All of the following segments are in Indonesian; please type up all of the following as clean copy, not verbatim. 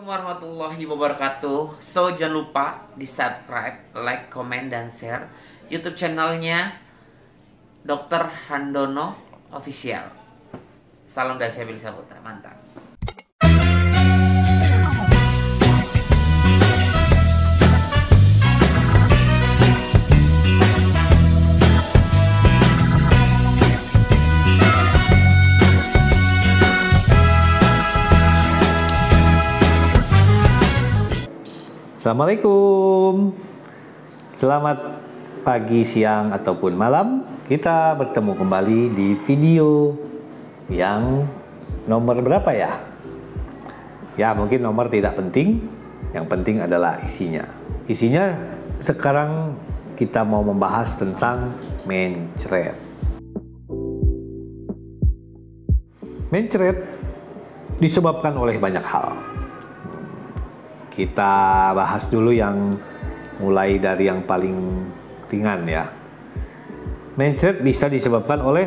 Warahmatullahi wabarakatuh. So jangan lupa di subscribe, like, komen, dan share YouTube channelnya Dr. Handono Official. Salam dari saya Billy Saputra, mantap. Assalamualaikum. Selamat pagi, siang, ataupun malam. Kita bertemu kembali di video yang nomor berapa ya? Ya, mungkin nomor tidak penting. Yang penting adalah isinya. Isinya sekarang kita mau membahas tentang mencret. Mencret disebabkan oleh banyak hal. Kita bahas dulu yang mulai dari yang paling ringan ya. Mencret bisa disebabkan oleh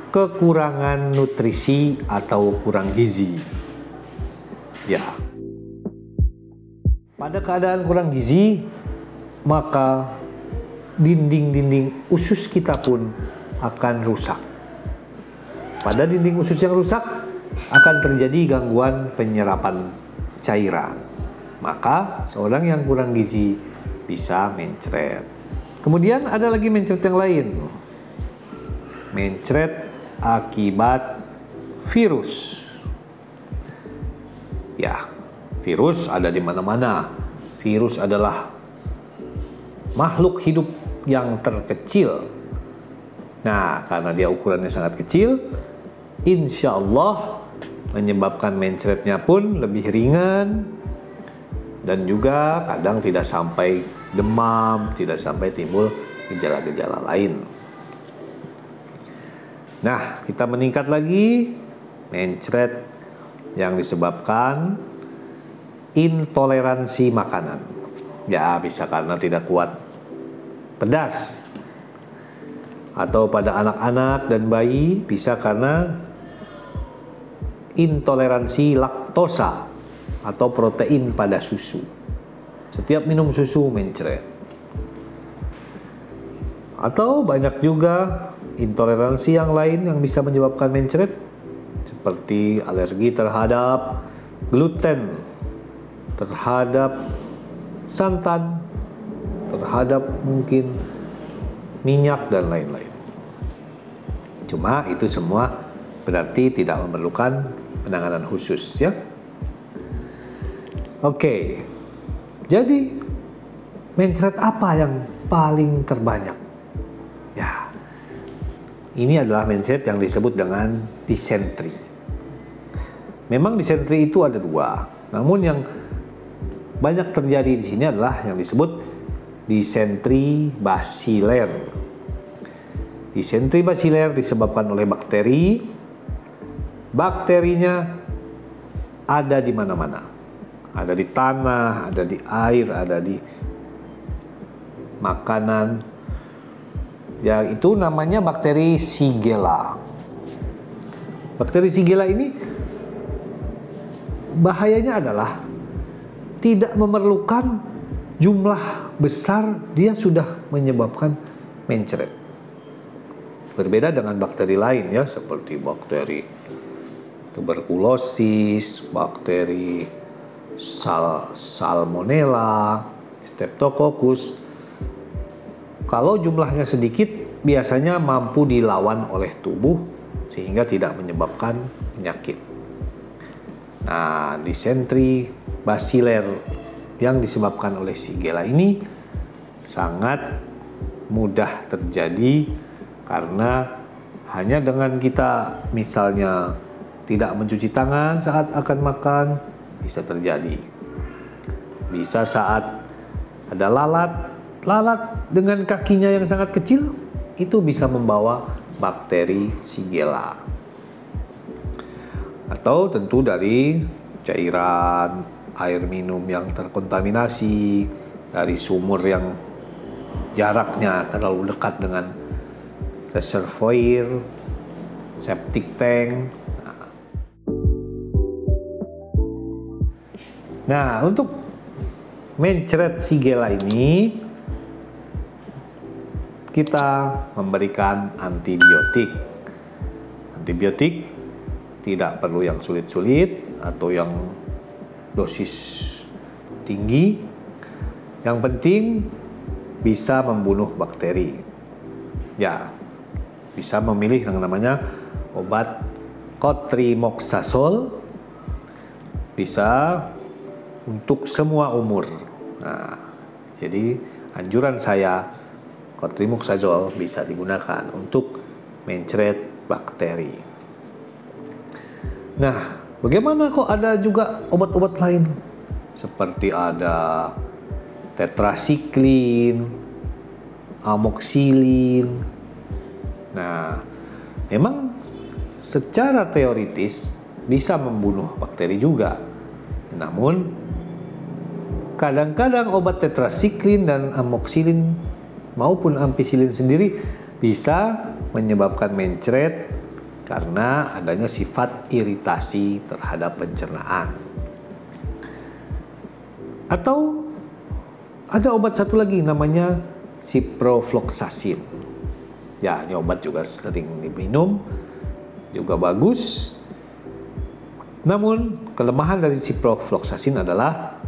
kekurangan nutrisi atau kurang gizi. Ya. Pada keadaan kurang gizi, maka dinding-dinding usus kita pun akan rusak. Pada dinding usus yang rusak akan terjadi gangguan penyerapan cairan. Maka seorang yang kurang gizi bisa mencret. Kemudian ada lagi mencret yang lain. Mencret akibat virus. Ya, virus ada di mana-mana. Virus adalah makhluk hidup yang terkecil. Nah, karena dia ukurannya sangat kecil, insya Allah menyebabkan mencretnya pun lebih ringan dan juga kadang tidak sampai demam, tidak sampai timbul gejala-gejala lain. Nah, kita meningkat lagi mencret yang disebabkan intoleransi makanan. Ya, bisa karena tidak kuat pedas. Atau pada anak-anak dan bayi bisa karena intoleransi laktosa atau protein pada susu. Setiap minum susu mencret. Atau banyak juga intoleransi yang lain yang bisa menyebabkan mencret, seperti alergi terhadap gluten, terhadap santan, terhadap mungkin minyak dan lain-lain. Cuma itu semua berarti tidak memerlukan penanganan khusus ya. Oke. Jadi mencret apa yang paling terbanyak? Ya. Ini adalah mencret yang disebut dengan disentri. Memang disentri itu ada dua. Namun yang banyak terjadi di sini adalah yang disebut disentri basiler. Disentri basiler disebabkan oleh bakteri. Bakterinya ada di mana-mana. Ada di tanah, ada di air, ada di makanan. Ya, itu namanya bakteri Shigella. Bakteri Shigella ini bahayanya adalah tidak memerlukan jumlah besar, dia sudah menyebabkan mencret. Berbeda dengan bakteri lain ya, seperti bakteri tuberkulosis, bakteri salmonella, streptococcus. Kalau jumlahnya sedikit, biasanya mampu dilawan oleh tubuh sehingga tidak menyebabkan penyakit. Nah, disentri basiler yang disebabkan oleh Shigella ini sangat mudah terjadi karena hanya dengan kita misalnya tidak mencuci tangan saat akan makan, bisa terjadi. Bisa saat ada lalat dengan kakinya yang sangat kecil, itu bisa membawa bakteri Shigella. Atau tentu dari cairan air minum yang terkontaminasi, dari sumur yang jaraknya terlalu dekat dengan reservoir, septic tank. Nah, untuk mencret Shigella ini kita memberikan antibiotik. Antibiotik tidak perlu yang sulit-sulit atau yang dosis tinggi. Yang penting bisa membunuh bakteri. Ya, bisa memilih yang namanya obat cotrimoxazole, bisa untuk semua umur. Nah, jadi anjuran saya cotrimoxazole bisa digunakan untuk mencret bakteri. Nah, bagaimana kok ada juga obat-obat lain? Seperti ada tetrasiklin, amoxilin. Nah, memang secara teoritis bisa membunuh bakteri juga. Namun, kadang-kadang obat tetrasiklin dan amoxilin maupun ampicillin sendiri bisa menyebabkan mencret karena adanya sifat iritasi terhadap pencernaan. Atau ada obat satu lagi namanya ciprofloxacin. Ya, ini obat juga sering diminum, juga bagus. Namun, kelemahan dari ciprofloxacin adalah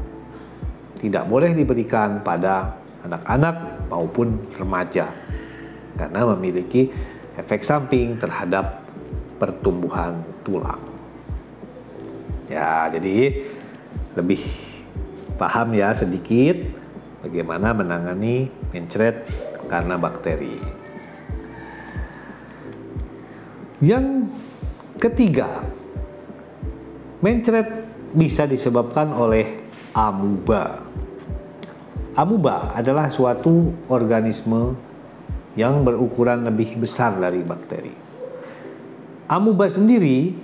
tidak boleh diberikan pada anak-anak maupun remaja karena memiliki efek samping terhadap pertumbuhan tulang. Ya, jadi lebih paham ya sedikit bagaimana menangani mencret karena bakteri. Yang ketiga, mencret bisa disebabkan oleh amuba. Amuba adalah suatu organisme yang berukuran lebih besar dari bakteri. Amuba sendiri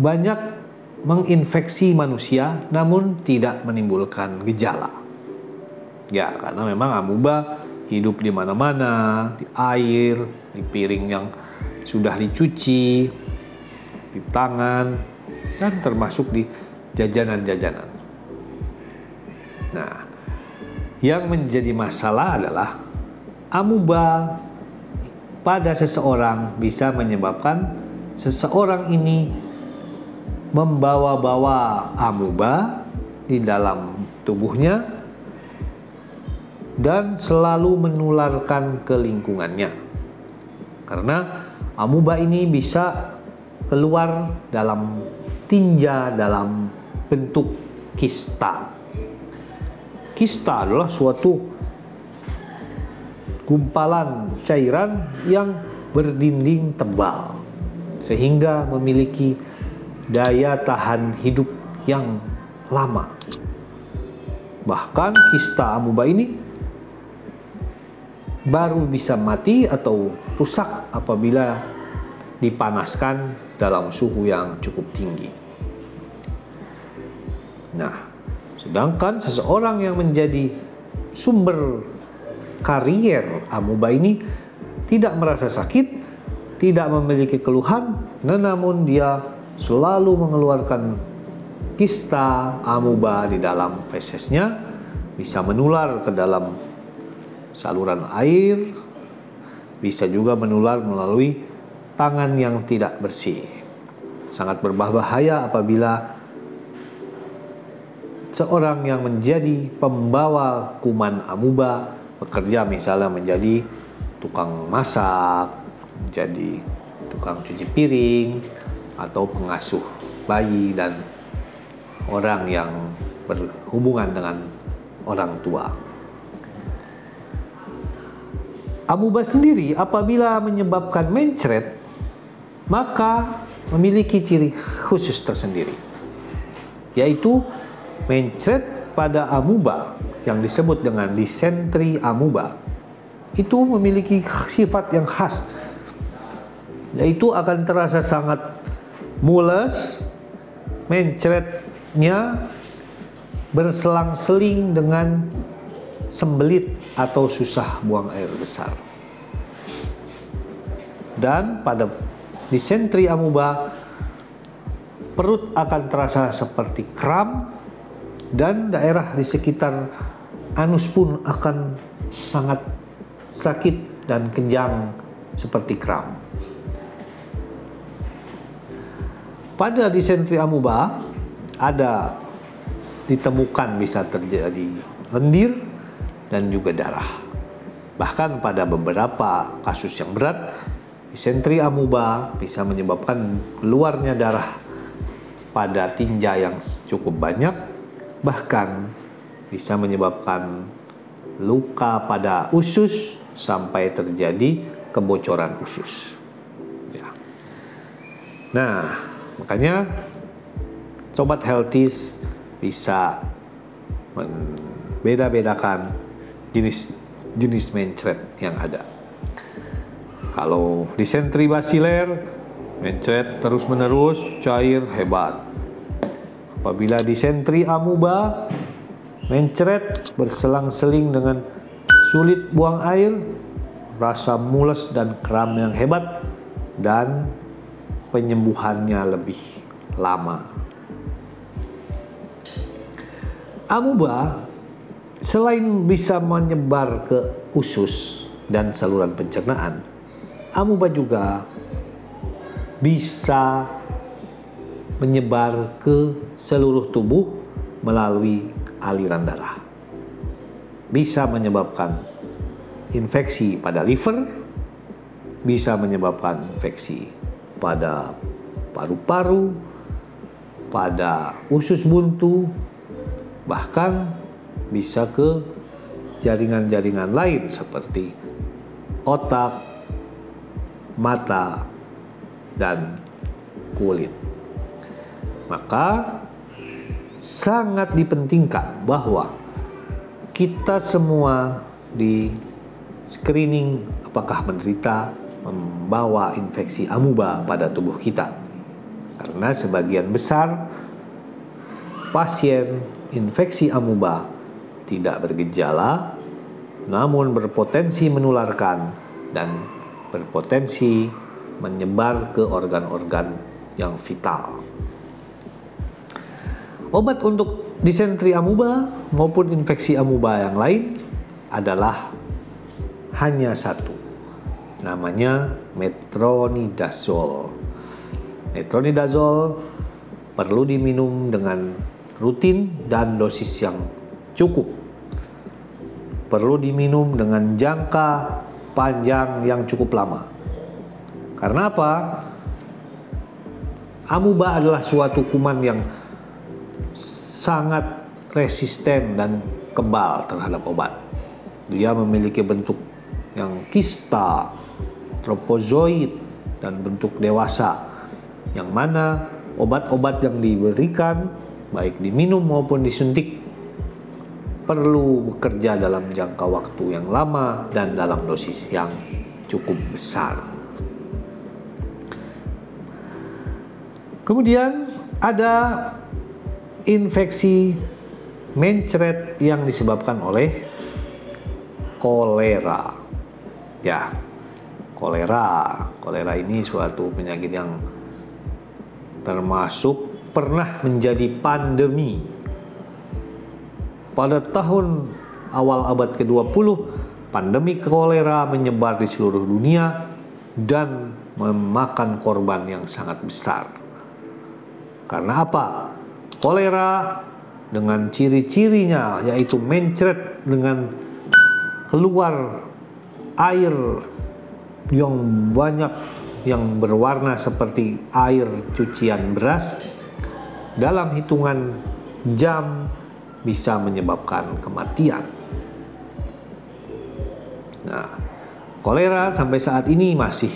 banyak menginfeksi manusia namun tidak menimbulkan gejala. Ya, karena memang amuba hidup di mana-mana, di air, di piring yang sudah dicuci, di tangan, dan termasuk di jajanan-jajanan. Nah, yang menjadi masalah adalah amuba pada seseorang bisa menyebabkan seseorang ini membawa-bawa amuba di dalam tubuhnya dan selalu menularkan ke lingkungannya. Karena amuba ini bisa keluar dalam tinja dalam bentuk kista. Kista adalah suatu gumpalan cairan yang berdinding tebal sehingga memiliki daya tahan hidup yang lama. Bahkan kista amuba ini baru bisa mati atau rusak apabila dipanaskan dalam suhu yang cukup tinggi. Nah, sedangkan seseorang yang menjadi sumber karier amuba ini tidak merasa sakit, tidak memiliki keluhan, namun dia selalu mengeluarkan kista amuba di dalam fesesnya, bisa menular ke dalam saluran air, bisa juga menular melalui tangan yang tidak bersih. Sangat berbahaya apabila seorang yang menjadi pembawa kuman amuba bekerja misalnya menjadi tukang masak, menjadi tukang cuci piring, atau pengasuh bayi dan orang yang berhubungan dengan orang tua. Amuba sendiri apabila menyebabkan mencret, maka memiliki ciri khusus tersendiri, yaitu mencret pada amuba yang disebut dengan disentri amuba itu memiliki sifat yang khas, yaitu akan terasa sangat mules, mencretnya berselang-seling dengan sembelit atau susah buang air besar. Dan pada disentri amuba, perut akan terasa seperti kram, dan daerah di sekitar anus pun akan sangat sakit dan kejang seperti kram. Pada disentri amuba ada ditemukan bisa terjadi lendir dan juga darah. Bahkan pada beberapa kasus yang berat, disentri amuba bisa menyebabkan keluarnya darah pada tinja yang cukup banyak, bahkan bisa menyebabkan luka pada usus sampai terjadi kebocoran usus. Ya. Nah, makanya Sobat Healthies bisa membeda-bedakan jenis mencret yang ada. Kalau disentri basiler, mencret terus-menerus, cair, hebat. Apabila disentri amuba, mencret berselang-seling dengan sulit buang air, rasa mules dan kram yang hebat, dan penyembuhannya lebih lama. Amuba selain bisa menyebar ke usus dan saluran pencernaan, amuba juga bisa menyebar ke seluruh tubuh melalui aliran darah. Bisa menyebabkan infeksi pada liver, bisa menyebabkan infeksi pada paru-paru, pada usus buntu, bahkan bisa ke jaringan-jaringan lain seperti otak, mata, dan kulit. Maka sangat dipentingkan bahwa kita semua di screening apakah menderita membawa infeksi amuba pada tubuh kita. Karena sebagian besar pasien infeksi amuba tidak bergejala, namun berpotensi menularkan dan berpotensi menyebar ke organ-organ yang vital. Obat untuk disentri amuba maupun infeksi amuba yang lain adalah hanya satu, namanya metronidazole. Metronidazole perlu diminum dengan rutin dan dosis yang cukup. Perlu diminum dengan jangka panjang yang cukup lama. Karena apa? Amuba adalah suatu kuman yang sangat resisten dan kebal terhadap obat. Dia memiliki bentuk yang kista, tropozoid, dan bentuk dewasa, yang mana obat-obat yang diberikan baik diminum maupun disuntik perlu bekerja dalam jangka waktu yang lama dan dalam dosis yang cukup besar. Kemudian ada infeksi mencret yang disebabkan oleh kolera. Ya, kolera ini suatu penyakit yang termasuk pernah menjadi pandemi. Pada tahun awal abad ke-20, pandemi kolera menyebar di seluruh dunia dan memakan korban yang sangat besar. Karena apa? Kolera dengan ciri-cirinya yaitu mencret dengan keluar air yang banyak yang berwarna seperti air cucian beras, dalam hitungan jam bisa menyebabkan kematian. Nah, kolera sampai saat ini masih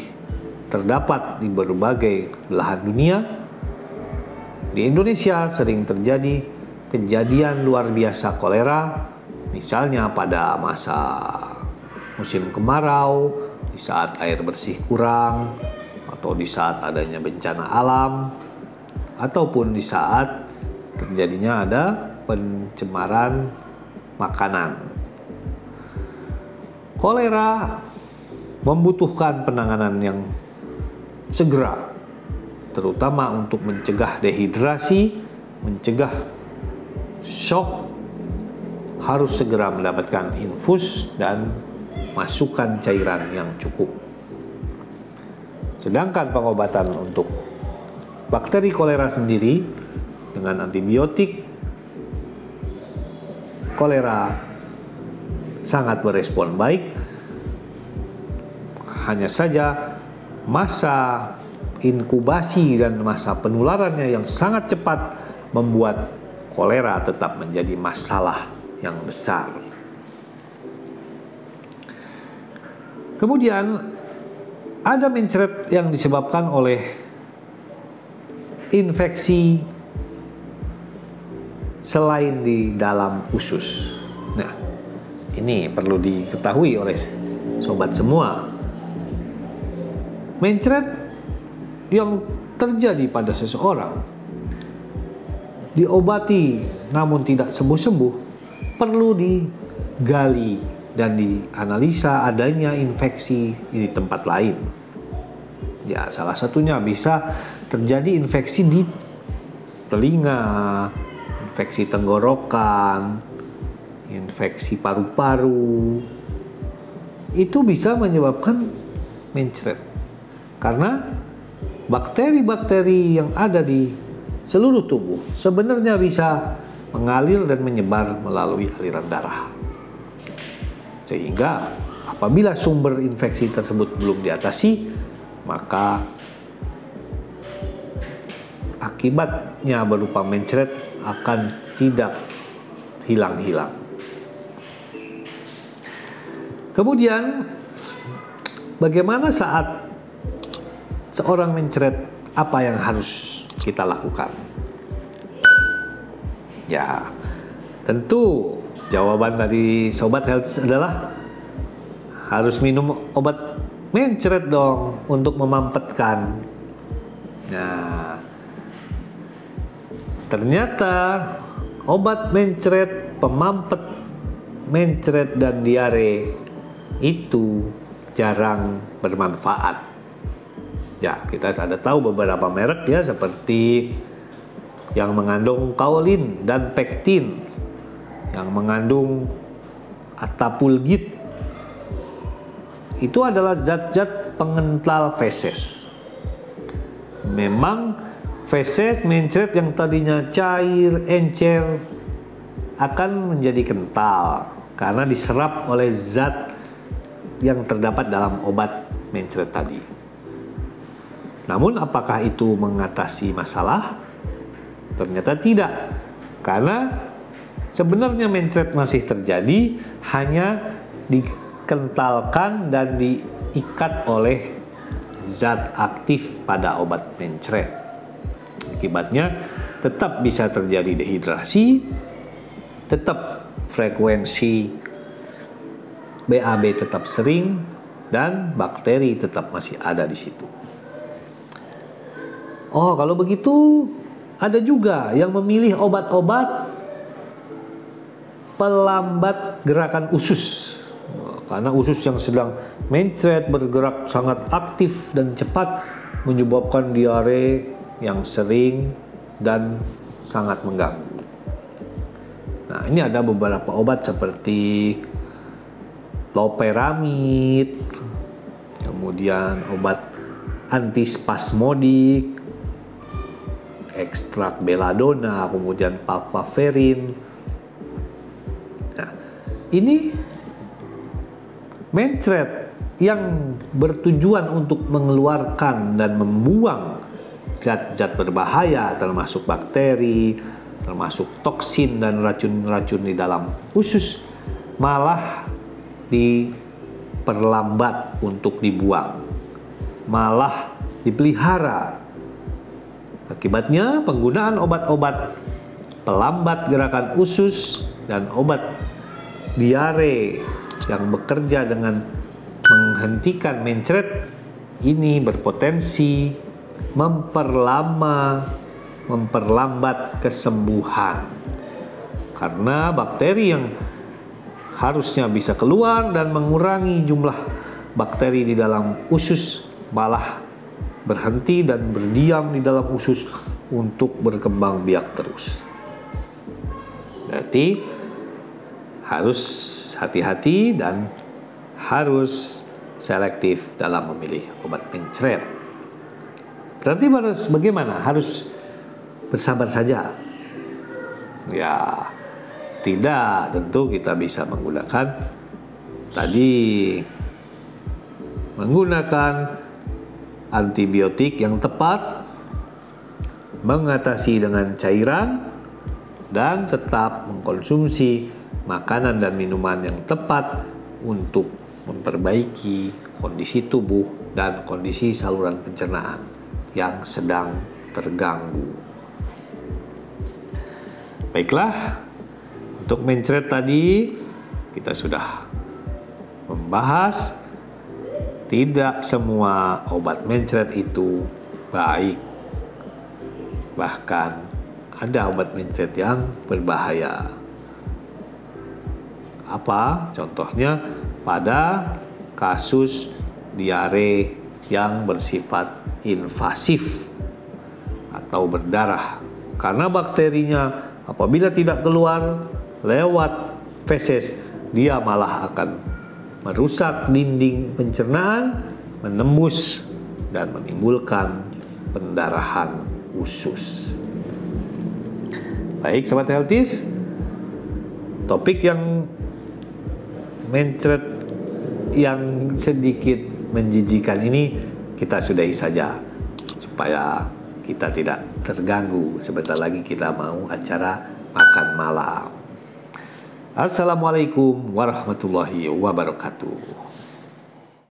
terdapat di berbagai belahan dunia. Di Indonesia sering terjadi kejadian luar biasa kolera, misalnya pada masa musim kemarau, di saat air bersih kurang, atau di saat adanya bencana alam, ataupun di saat terjadinya ada pencemaran makanan. Kolera membutuhkan penanganan yang segera terutama untuk mencegah dehidrasi, mencegah shock, harus segera mendapatkan infus dan masukkan cairan yang cukup. Sedangkan pengobatan untuk bakteri kolera sendiri dengan antibiotik, kolera sangat berespon baik. Hanya saja masa inkubasi dan masa penularannya yang sangat cepat membuat kolera tetap menjadi masalah yang besar. Kemudian ada mencret yang disebabkan oleh infeksi selain di dalam usus. Nah, ini perlu diketahui oleh sobat semua. Mencret yang terjadi pada seseorang diobati namun tidak sembuh-sembuh, perlu digali dan dianalisa adanya infeksi di tempat lain. Ya, salah satunya bisa terjadi infeksi di telinga, infeksi tenggorokan, infeksi paru-paru. Itu bisa menyebabkan mencret karena bakteri-bakteri yang ada di seluruh tubuh sebenarnya bisa mengalir dan menyebar melalui aliran darah. Sehingga apabila sumber infeksi tersebut belum diatasi, maka akibatnya berupa mencret akan tidak hilang-hilang. Kemudian, bagaimana saat seorang mencret, apa yang harus kita lakukan? Ya, tentu jawaban dari Sobat Health adalah harus minum obat mencret dong untuk memampetkan. Nah, ternyata obat mencret, pemampet, mencret, dan diare itu jarang bermanfaat. Ya, kita ada tahu beberapa merek ya, seperti yang mengandung kaolin dan pektin, yang mengandung atapulgit. Itu adalah zat-zat pengental feses. Memang feses mencret yang tadinya cair, encer, akan menjadi kental karena diserap oleh zat yang terdapat dalam obat mencret tadi. Namun apakah itu mengatasi masalah? Ternyata tidak, karena sebenarnya mencret masih terjadi, hanya dikentalkan dan diikat oleh zat aktif pada obat mencret. Akibatnya tetap bisa terjadi dehidrasi, tetap frekuensi BAB tetap sering, dan bakteri tetap masih ada di situ. Oh, kalau begitu ada juga yang memilih obat-obat pelambat gerakan usus. Karena usus yang sedang mencret bergerak sangat aktif dan cepat menyebabkan diare yang sering dan sangat mengganggu. Nah, ini ada beberapa obat seperti loperamid, kemudian obat antispasmodik, ekstrak belladonna, kemudian papaverin. Nah, ini mencret yang bertujuan untuk mengeluarkan dan membuang zat-zat berbahaya, termasuk bakteri, termasuk toksin dan racun-racun di dalam usus, malah diperlambat untuk dibuang, malah dipelihara. Akibatnya penggunaan obat-obat pelambat gerakan usus dan obat diare yang bekerja dengan menghentikan mencret ini berpotensi memperlambat kesembuhan, karena bakteri yang harusnya bisa keluar dan mengurangi jumlah bakteri di dalam usus malah berhenti dan berdiam di dalam usus untuk berkembang biak terus. Berarti harus hati-hati dan harus selektif dalam memilih obat mencret. Berarti harus bagaimana? Harus bersabar saja. Ya, tidak, tentu kita bisa menggunakan antibiotik yang tepat, mengatasi dengan cairan, dan tetap mengkonsumsi makanan dan minuman yang tepat untuk memperbaiki kondisi tubuh dan kondisi saluran pencernaan yang sedang terganggu. Baiklah, untuk mencret tadi kita sudah membahas tidak semua obat mencret itu baik. Bahkan ada obat mencret yang berbahaya. Apa? Contohnya pada kasus diare yang bersifat invasif atau berdarah. Karena bakterinya apabila tidak keluar lewat feses, dia malah akan merusak dinding pencernaan, menembus dan menimbulkan pendarahan usus. Baik Sobat Healthies, topik yang mencret yang sedikit menjijikan ini kita sudahi saja supaya kita tidak terganggu. Sebentar lagi kita mau acara makan malam. Assalamualaikum warahmatullahi wabarakatuh.